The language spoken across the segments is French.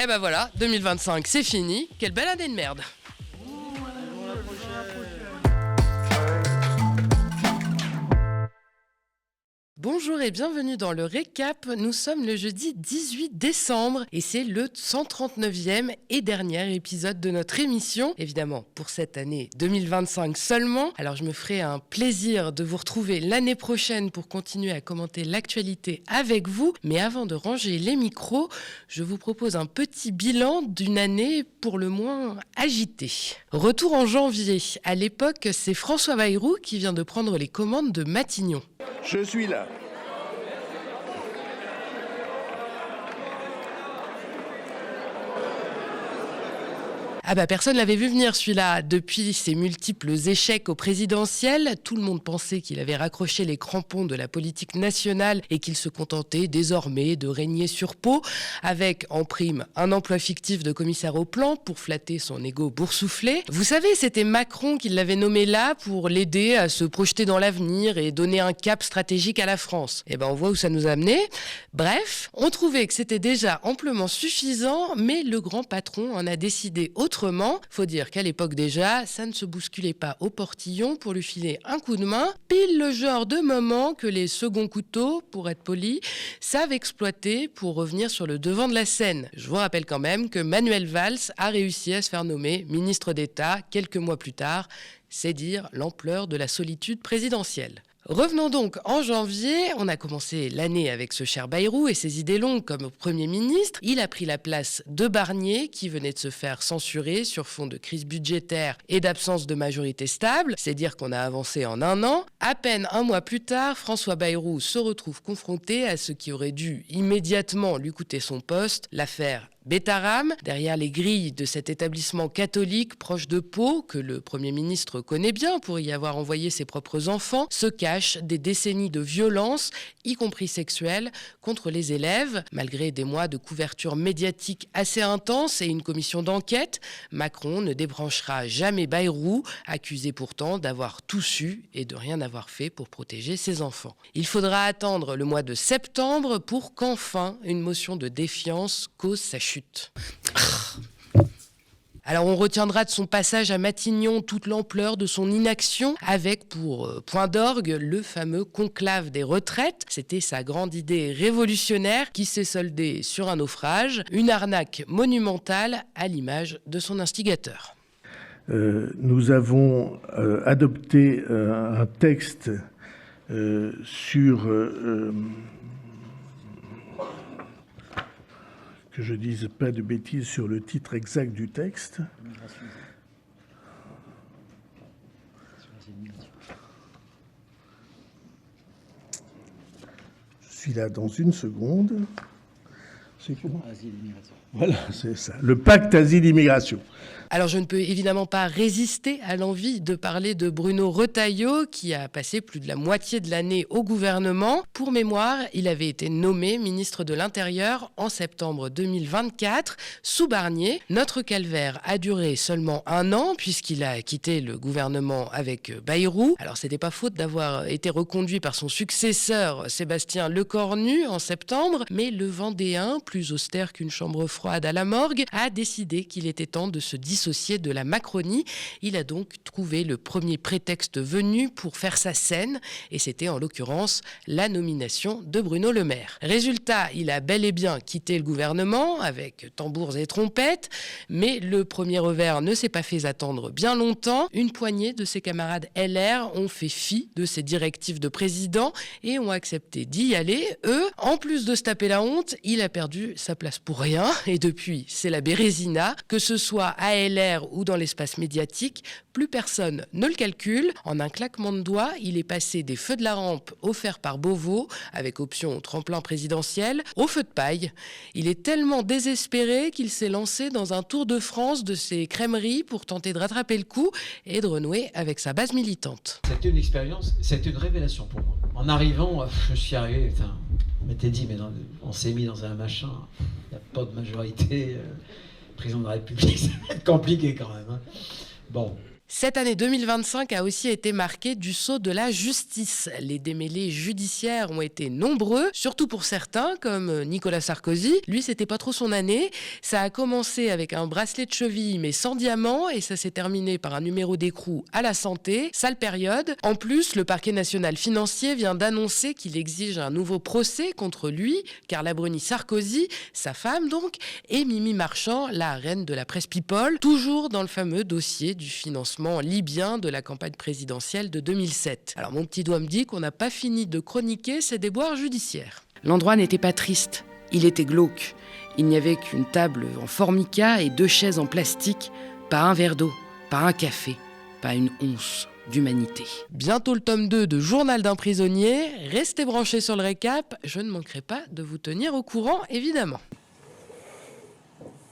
Et ben voilà, 2025, c'est fini. Quelle belle année de merde. Bonjour et bienvenue dans le récap. Nous sommes le jeudi 18 décembre et c'est le 139e et dernier épisode de notre émission. Évidemment, pour cette année 2025 seulement. Alors je me ferai un plaisir de vous retrouver l'année prochaine pour continuer à commenter l'actualité avec vous. Mais avant de ranger les micros, je vous propose un petit bilan d'une année pour le moins agitée. Retour en janvier. À l'époque, c'est François Bayrou qui vient de prendre les commandes de Matignon. Je suis là. Ah bah personne l'avait vu venir celui-là. Depuis ses multiples échecs au présidentiel, tout le monde pensait qu'il avait raccroché les crampons de la politique nationale et qu'il se contentait désormais de régner sur Pau, avec en prime un emploi fictif de commissaire au plan pour flatter son ego boursouflé. Vous savez, c'était Macron qui l'avait nommé là pour l'aider à se projeter dans l'avenir et donner un cap stratégique à la France. Et ben on voit où ça nous a mené. Bref, on trouvait que c'était déjà amplement suffisant, mais le grand patron en a décidé autrement. Faut dire qu'à l'époque déjà, ça ne se bousculait pas au portillon pour lui filer un coup de main, pile le genre de moment que les seconds couteaux, pour être poli, savent exploiter pour revenir sur le devant de la scène. Je vous rappelle quand même que Manuel Valls a réussi à se faire nommer ministre d'État quelques mois plus tard. C'est dire l'ampleur de la solitude présidentielle. Revenons donc en janvier, on a commencé l'année avec ce cher Bayrou et ses idées longues comme Premier ministre. Il a pris la place de Barnier qui venait de se faire censurer sur fond de crise budgétaire et d'absence de majorité stable. C'est dire qu'on a avancé en un an. À peine un mois plus tard, François Bayrou se retrouve confronté à ce qui aurait dû immédiatement lui coûter son poste, l'affaire Bétaram, derrière les grilles de cet établissement catholique proche de Pau, que le Premier ministre connaît bien pour y avoir envoyé ses propres enfants, se cachent des décennies de violence, y compris sexuelle, contre les élèves. Malgré des mois de couverture médiatique assez intense et une commission d'enquête, Macron ne débranchera jamais Bayrou, accusé pourtant d'avoir tout su et de rien avoir fait pour protéger ses enfants. Il faudra attendre le mois de septembre pour qu'enfin une motion de défiance cause sa chute. Alors on retiendra de son passage à Matignon toute l'ampleur de son inaction avec pour point d'orgue le fameux conclave des retraites. C'était sa grande idée révolutionnaire qui s'est soldée sur un naufrage, une arnaque monumentale à l'image de son instigateur. Nous avons adopté un texte sur... que je ne dise pas de bêtises sur le titre exact du texte. Je suis là dans une seconde. C'est comment ? Voilà, c'est ça. Le pacte asile-immigration. Alors je ne peux évidemment pas résister à l'envie de parler de Bruno Retailleau qui a passé plus de la moitié de l'année au gouvernement. Pour mémoire, il avait été nommé ministre de l'Intérieur en septembre 2024 sous Barnier. Notre calvaire a duré seulement un an puisqu'il a quitté le gouvernement avec Bayrou. Alors c'était pas faute d'avoir été reconduit par son successeur Sébastien Lecornu en septembre, mais le Vendéen, plus austère qu'une chambre froide à la morgue, a décidé qu'il était temps de se dissocier de la Macronie. Il a donc trouvé le premier prétexte venu pour faire sa scène et c'était en l'occurrence la nomination de Bruno Le Maire. Résultat, il a bel et bien quitté le gouvernement avec tambours et trompettes, mais le premier revers ne s'est pas fait attendre bien longtemps. Une poignée de ses camarades LR ont fait fi de ses directives de président et ont accepté d'y aller. Eux, en plus de se taper la honte, il a perdu sa place pour rien et depuis, c'est la Bérésina, que ce soit à LR ou dans l'espace médiatique, plus personne ne le calcule. En un claquement de doigts, il est passé des feux de la rampe offerts par Beauvau, avec option tremplin présidentiel, au feu de paille. Il est tellement désespéré qu'il s'est lancé dans un tour de France de ses crèmeries pour tenter de rattraper le coup et de renouer avec sa base militante. C'était une expérience, c'était une révélation pour moi. En arrivant, je suis arrivé, on m'était dit, mais on s'est mis dans un machin, il n'y a pas de majorité, président de la République, ça va être compliqué quand même. Hein. Bon, Cette année 2025 a aussi été marquée du sceau de la justice. Les démêlés judiciaires ont été nombreux, surtout pour certains, comme Nicolas Sarkozy. Lui, c'était pas trop son année. Ça a commencé avec un bracelet de cheville, mais sans diamant, et ça s'est terminé par un numéro d'écrou à la santé. Sale période. En plus, le parquet national financier vient d'annoncer qu'il exige un nouveau procès contre lui, Carla Bruni-Sarkozy, sa femme donc, et Mimi Marchand, la reine de la presse people, toujours dans le fameux dossier du financement libyen de la campagne présidentielle de 2007. Alors mon petit doigt me dit qu'on n'a pas fini de chroniquer ces déboires judiciaires. L'endroit n'était pas triste, il était glauque. Il n'y avait qu'une table en formica et 2 chaises en plastique, pas un verre d'eau, pas un café, pas une once d'humanité. Bientôt le tome 2 de Journal d'un prisonnier. Restez branchés sur le récap, je ne manquerai pas de vous tenir au courant, évidemment.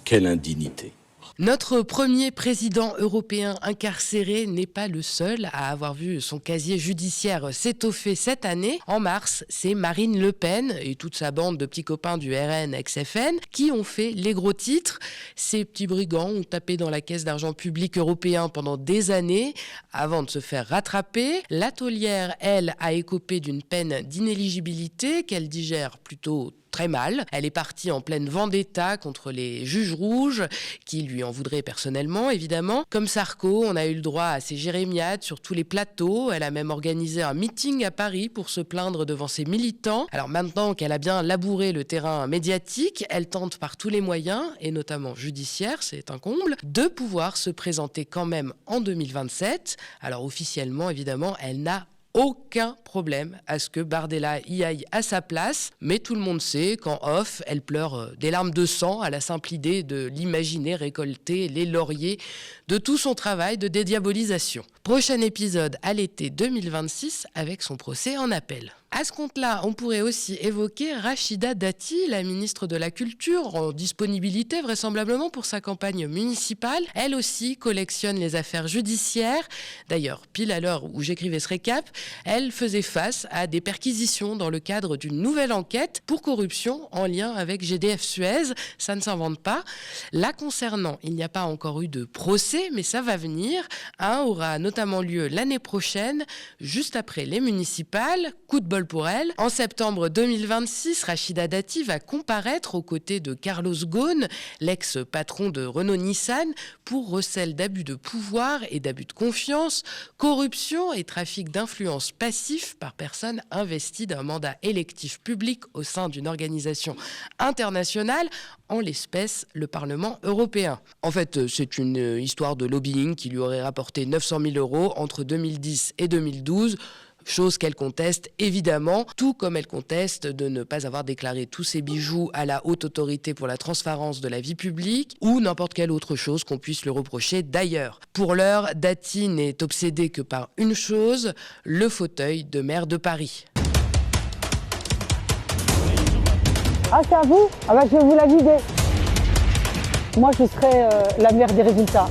Quelle indignité! Notre premier président européen incarcéré n'est pas le seul à avoir vu son casier judiciaire s'étoffer cette année. En mars, c'est Marine Le Pen et toute sa bande de petits copains du RN ex-FN qui ont fait les gros titres. Ces petits brigands ont tapé dans la caisse d'argent public européen pendant des années avant de se faire rattraper. La taulière, elle, a écopé d'une peine d'inéligibilité qu'elle digère plutôt très mal. Elle est partie en pleine vendetta contre les juges rouges, qui lui en voudraient personnellement, évidemment. Comme Sarko, on a eu le droit à ses jérémiades sur tous les plateaux. Elle a même organisé un meeting à Paris pour se plaindre devant ses militants. Alors maintenant qu'elle a bien labouré le terrain médiatique, elle tente par tous les moyens, et notamment judiciaires, c'est un comble, de pouvoir se présenter quand même en 2027. Alors officiellement, évidemment, elle n'a aucun problème à ce que Bardella y aille à sa place, mais tout le monde sait qu'en off, elle pleure des larmes de sang à la simple idée de l'imaginer récolter les lauriers de tout son travail de dédiabolisation. Prochain épisode à l'été 2026 avec son procès en appel. À ce compte-là, on pourrait aussi évoquer Rachida Dati, la ministre de la Culture, en disponibilité vraisemblablement pour sa campagne municipale. Elle aussi collectionne les affaires judiciaires. D'ailleurs, pile à l'heure où j'écrivais ce récap, elle faisait face à des perquisitions dans le cadre d'une nouvelle enquête pour corruption en lien avec GDF Suez. Ça ne s'invente pas. Là concernant, il n'y a pas encore eu de procès, mais ça va venir. Un aura notamment lieu l'année prochaine, juste après les municipales. Coup de bol pour elle. En septembre 2026, Rachida Dati va comparaître aux côtés de Carlos Ghosn, l'ex-patron de Renault-Nissan, pour recel d'abus de pouvoir et d'abus de confiance, corruption et trafic d'influence passif par personne investie d'un mandat électif public au sein d'une organisation internationale, en l'espèce le Parlement européen. En fait, c'est une histoire de lobbying qui lui aurait rapporté 900 000 € entre 2010 et 2012, chose qu'elle conteste évidemment, tout comme elle conteste de ne pas avoir déclaré tous ses bijoux à la Haute Autorité pour la transparence de la vie publique ou n'importe quelle autre chose qu'on puisse lui reprocher d'ailleurs. Pour l'heure, Dati n'est obsédée que par une chose, le fauteuil de maire de Paris. Ah, c'est à vous? Ah bah je vais vous la vider. Moi, je serai la mère des résultats.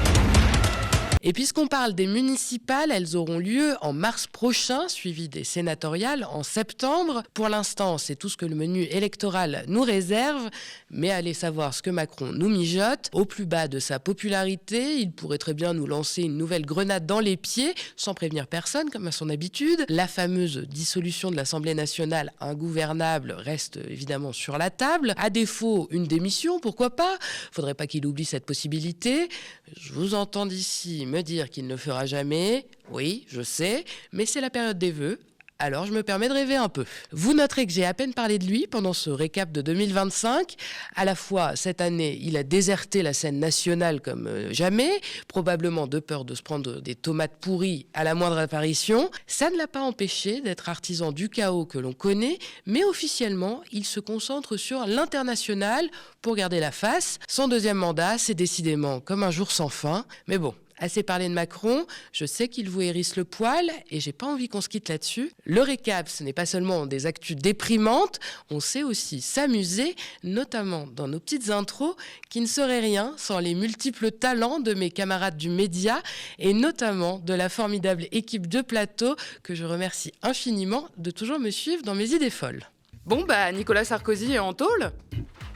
Et puisqu'on parle des municipales, elles auront lieu en mars prochain, suivies des sénatoriales en septembre. Pour l'instant, c'est tout ce que le menu électoral nous réserve, mais allez savoir ce que Macron nous mijote. Au plus bas de sa popularité, il pourrait très bien nous lancer une nouvelle grenade dans les pieds, sans prévenir personne, comme à son habitude. La fameuse dissolution de l'Assemblée nationale ingouvernable reste évidemment sur la table. À défaut, une démission, pourquoi pas? Faudrait pas qu'il oublie cette possibilité. Je vous entends d'ici me dire qu'il ne le fera jamais. Oui, je sais, mais c'est la période des vœux. Alors je me permets de rêver un peu. Vous noterez que j'ai à peine parlé de lui pendant ce récap de 2025. À la fois, cette année, il a déserté la scène nationale comme jamais, probablement de peur de se prendre des tomates pourries à la moindre apparition. Ça ne l'a pas empêché d'être artisan du chaos que l'on connaît, mais officiellement, il se concentre sur l'international pour garder la face. Son deuxième mandat, c'est décidément comme un jour sans fin. Mais bon, assez parlé de Macron, je sais qu'il vous hérisse le poil et j'ai pas envie qu'on se quitte là-dessus. Le récap, ce n'est pas seulement des actus déprimantes, on sait aussi s'amuser, notamment dans nos petites intros qui ne seraient rien sans les multiples talents de mes camarades du média et notamment de la formidable équipe de plateau que je remercie infiniment de toujours me suivre dans mes idées folles. Bon Nicolas Sarkozy est en tôle ?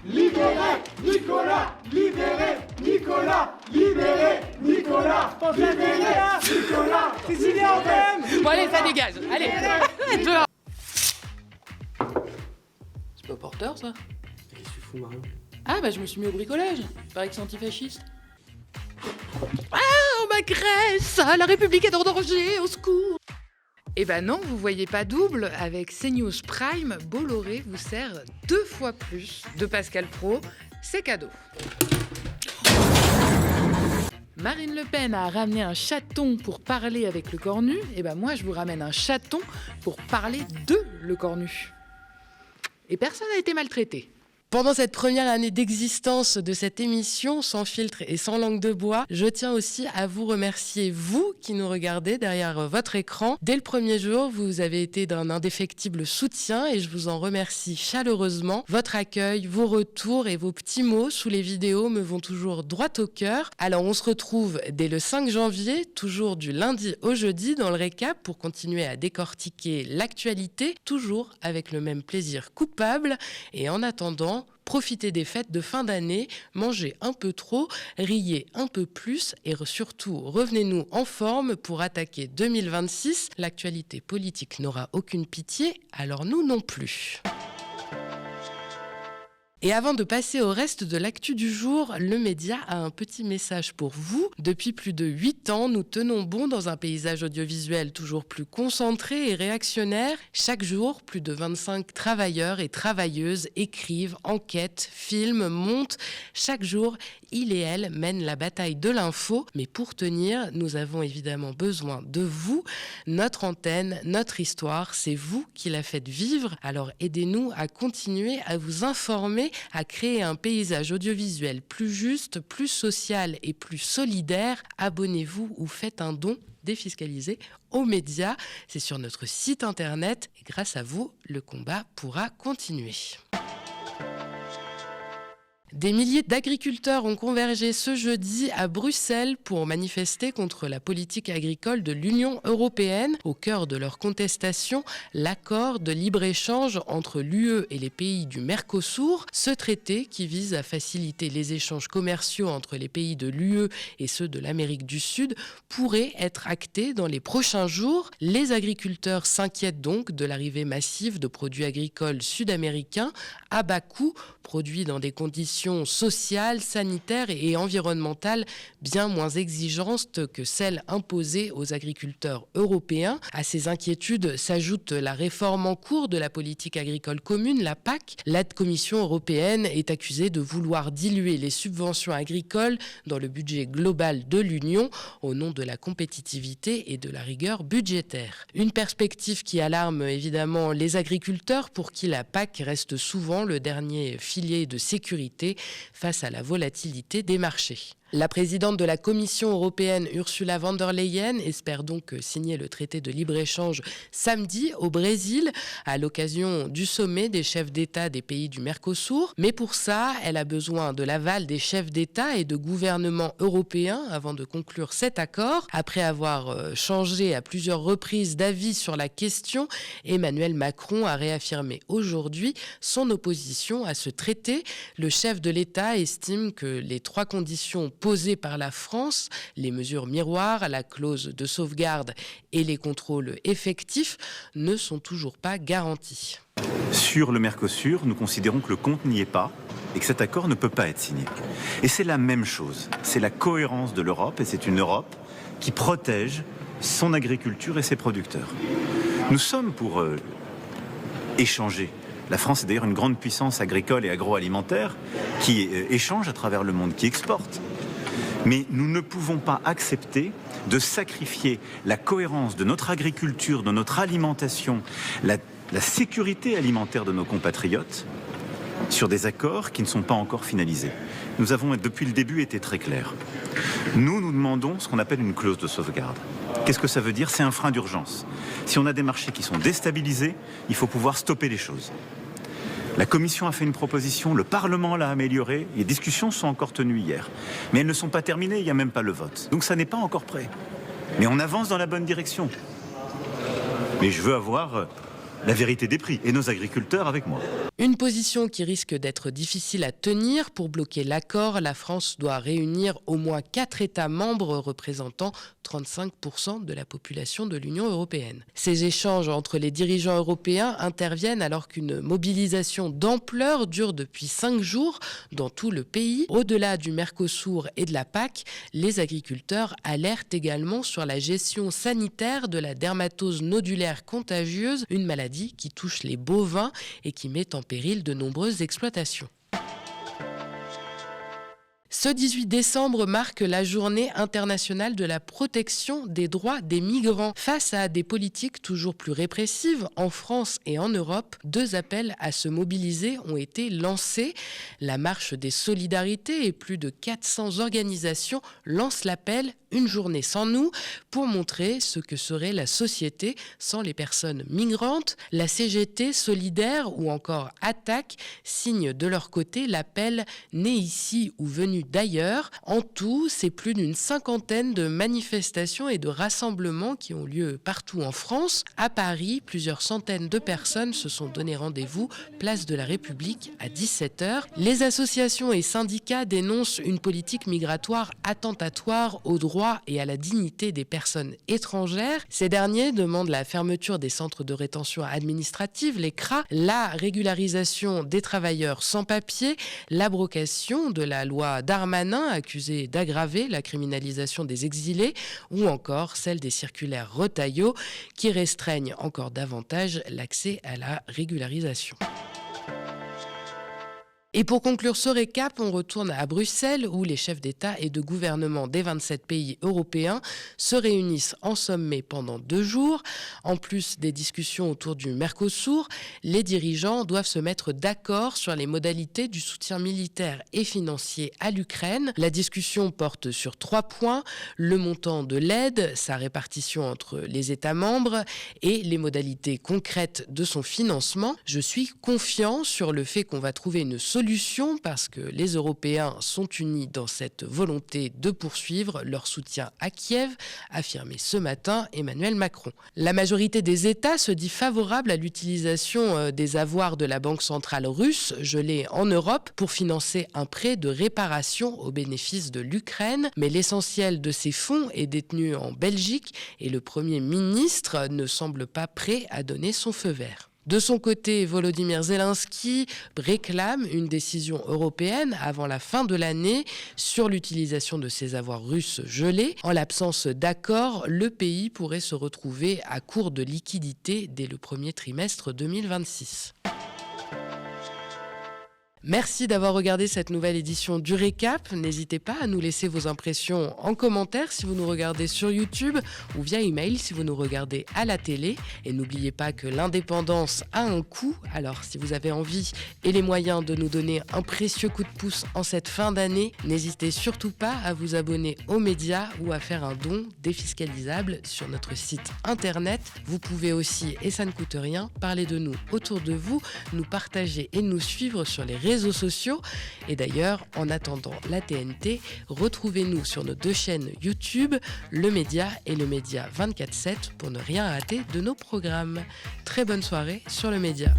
Libérez Nicolas! Libérez Nicolas! Libérez Nicolas! Nicolas, qu'est-ce qu'il est en même? Bon allez, ça dégage. Allez, dehors. C'est pas porteur ça? Qu'est-ce que tu fous, Marion? Ah bah je me suis mis au bricolage. Paraît que c'est antifasciste. Ah, ma Grèce, la République est en danger, au secours. Eh ben non, vous voyez pas double. Avec CNews Prime, Bolloré vous sert 2 fois plus de Pascal Praud. C'est cadeau. Marine Le Pen a ramené un chaton pour parler avec le cornu. Eh ben moi, je vous ramène un chaton pour parler de le cornu. Et personne n'a été maltraité. Pendant cette première année d'existence de cette émission, sans filtre et sans langue de bois, je tiens aussi à vous remercier, vous qui nous regardez derrière votre écran. Dès le premier jour, vous avez été d'un indéfectible soutien et je vous en remercie chaleureusement. Votre accueil, vos retours et vos petits mots sous les vidéos me vont toujours droit au cœur. Alors on se retrouve dès le 5 janvier, toujours du lundi au jeudi dans le récap pour continuer à décortiquer l'actualité, toujours avec le même plaisir coupable. Et en attendant, profitez des fêtes de fin d'année, mangez un peu trop, riez un peu plus et surtout revenez-nous en forme pour attaquer 2026. L'actualité politique n'aura aucune pitié, alors nous non plus. Et avant de passer au reste de l'actu du jour, le média a un petit message pour vous. Depuis plus de 8 ans, nous tenons bon dans un paysage audiovisuel toujours plus concentré et réactionnaire. Chaque jour, plus de 25 travailleurs et travailleuses écrivent, enquêtent, filment, montent. Chaque jour, ils et elles mènent la bataille de l'info. Mais pour tenir, nous avons évidemment besoin de vous. Notre antenne, notre histoire, c'est vous qui la faites vivre. Alors aidez-nous à continuer à vous informer, à créer un paysage audiovisuel plus juste, plus social et plus solidaire. Abonnez-vous ou faites un don défiscalisé aux médias. C'est sur notre site internet et grâce à vous, le combat pourra continuer. Des milliers d'agriculteurs ont convergé ce jeudi à Bruxelles pour manifester contre la politique agricole de l'Union européenne. Au cœur de leur contestation, l'accord de libre-échange entre l'UE et les pays du Mercosur. Ce traité, qui vise à faciliter les échanges commerciaux entre les pays de l'UE et ceux de l'Amérique du Sud, pourrait être acté dans les prochains jours. Les agriculteurs s'inquiètent donc de l'arrivée massive de produits agricoles sud-américains à bas coût, produits dans des conditions sociales, sanitaires et environnementales bien moins exigeantes que celles imposées aux agriculteurs européens. À ces inquiétudes s'ajoute la réforme en cours de la politique agricole commune, la PAC. La Commission européenne est accusée de vouloir diluer les subventions agricoles dans le budget global de l'Union au nom de la compétitivité et de la rigueur budgétaire. Une perspective qui alarme évidemment les agriculteurs pour qui la PAC reste souvent le dernier filet de sécurité face à la volatilité des marchés. La présidente de la Commission européenne, Ursula von der Leyen, espère donc signer le traité de libre-échange samedi au Brésil, à l'occasion du sommet des chefs d'État des pays du Mercosur. Mais pour ça, elle a besoin de l'aval des chefs d'État et de gouvernements européens avant de conclure cet accord. Après avoir changé à plusieurs reprises d'avis sur la question, Emmanuel Macron a réaffirmé aujourd'hui son opposition à ce traité. Le chef de l'État estime que les 3 conditions posées par la France, les mesures miroirs, la clause de sauvegarde et les contrôles effectifs, ne sont toujours pas garantis. Sur le Mercosur, nous considérons que le compte n'y est pas et que cet accord ne peut pas être signé. Et c'est la même chose, c'est la cohérence de l'Europe et c'est une Europe qui protège son agriculture et ses producteurs. Nous sommes pour échanger. La France est d'ailleurs une grande puissance agricole et agroalimentaire qui échange à travers le monde, qui exporte. Mais nous ne pouvons pas accepter de sacrifier la cohérence de notre agriculture, de notre alimentation, la sécurité alimentaire de nos compatriotes sur des accords qui ne sont pas encore finalisés. Nous avons depuis le début été très clairs. Nous demandons ce qu'on appelle une clause de sauvegarde. Qu'est-ce que ça veut dire? C'est un frein d'urgence. Si on a des marchés qui sont déstabilisés, il faut pouvoir stopper les choses. La Commission a fait une proposition, le Parlement l'a améliorée, les discussions sont encore tenues hier. Mais elles ne sont pas terminées, il n'y a même pas le vote. Donc ça n'est pas encore prêt. Mais on avance dans la bonne direction. Mais je veux avoir la vérité des prix, et nos agriculteurs avec moi. Une position qui risque d'être difficile à tenir. Pour bloquer l'accord, la France doit réunir au moins 4 États membres représentant 35% de la population de l'Union européenne. Ces échanges entre les dirigeants européens interviennent alors qu'une mobilisation d'ampleur dure depuis 5 jours dans tout le pays. Au-delà du Mercosur et de la PAC, les agriculteurs alertent également sur la gestion sanitaire de la dermatose nodulaire contagieuse, une maladie qui touche les bovins et qui met en péril de nombreuses exploitations. Ce 18 décembre marque la journée internationale de la protection des droits des migrants. Face à des politiques toujours plus répressives en France et en Europe, 2 appels à se mobiliser ont été lancés. La marche des solidarités et plus de 400 organisations lancent l'appel « Une journée sans nous » pour montrer ce que serait la société sans les personnes migrantes. La CGT Solidaire ou encore Attaque signent de leur côté l'appel « Né ici ou venu d'ailleurs ». En tout, c'est plus d'une 50aine de manifestations et de rassemblements qui ont lieu partout en France. À Paris, plusieurs centaines de personnes se sont donné rendez-vous place de la République à 17h. Les associations et syndicats dénoncent une politique migratoire attentatoire aux droits et à la dignité des personnes étrangères. Ces derniers demandent la fermeture des centres de rétention administrative, les CRA, la régularisation des travailleurs sans papier, l'abrogation de la loi Darmanin accusée d'aggraver la criminalisation des exilés ou encore celle des circulaires Retailleau qui restreignent encore davantage l'accès à la régularisation. Et pour conclure ce récap, on retourne à Bruxelles où les chefs d'État et de gouvernement des 27 pays européens se réunissent en sommet pendant 2 jours. En plus des discussions autour du Mercosur, les dirigeants doivent se mettre d'accord sur les modalités du soutien militaire et financier à l'Ukraine. La discussion porte sur 3 points, le montant de l'aide, sa répartition entre les États membres et les modalités concrètes de son financement. Je suis confiant sur le fait qu'on va trouver une solution parce que les Européens sont unis dans cette volonté de poursuivre leur soutien à Kiev, affirmé ce matin Emmanuel Macron. La majorité des États se dit favorable à l'utilisation des avoirs de la Banque centrale russe, gelée en Europe, pour financer un prêt de réparation au bénéfice de l'Ukraine. Mais l'essentiel de ces fonds est détenu en Belgique et le Premier ministre ne semble pas prêt à donner son feu vert. De son côté, Volodymyr Zelensky réclame une décision européenne avant la fin de l'année sur l'utilisation de ces avoirs russes gelés. En l'absence d'accord, le pays pourrait se retrouver à court de liquidités dès le premier trimestre 2026. Merci d'avoir regardé cette nouvelle édition du Récap. N'hésitez pas à nous laisser vos impressions en commentaire si vous nous regardez sur YouTube ou via email si vous nous regardez à la télé. Et n'oubliez pas que l'indépendance a un coût. Alors si vous avez envie et les moyens de nous donner un précieux coup de pouce en cette fin d'année, n'hésitez surtout pas à vous abonner aux médias ou à faire un don défiscalisable sur notre site internet. Vous pouvez aussi, et ça ne coûte rien, parler de nous autour de vous, nous partager et nous suivre sur les réseaux sociaux. Et d'ailleurs, en attendant la TNT, retrouvez-nous sur nos 2 chaînes YouTube, Le Média et Le Média 24/7 pour ne rien rater de nos programmes. Très bonne soirée sur Le Média.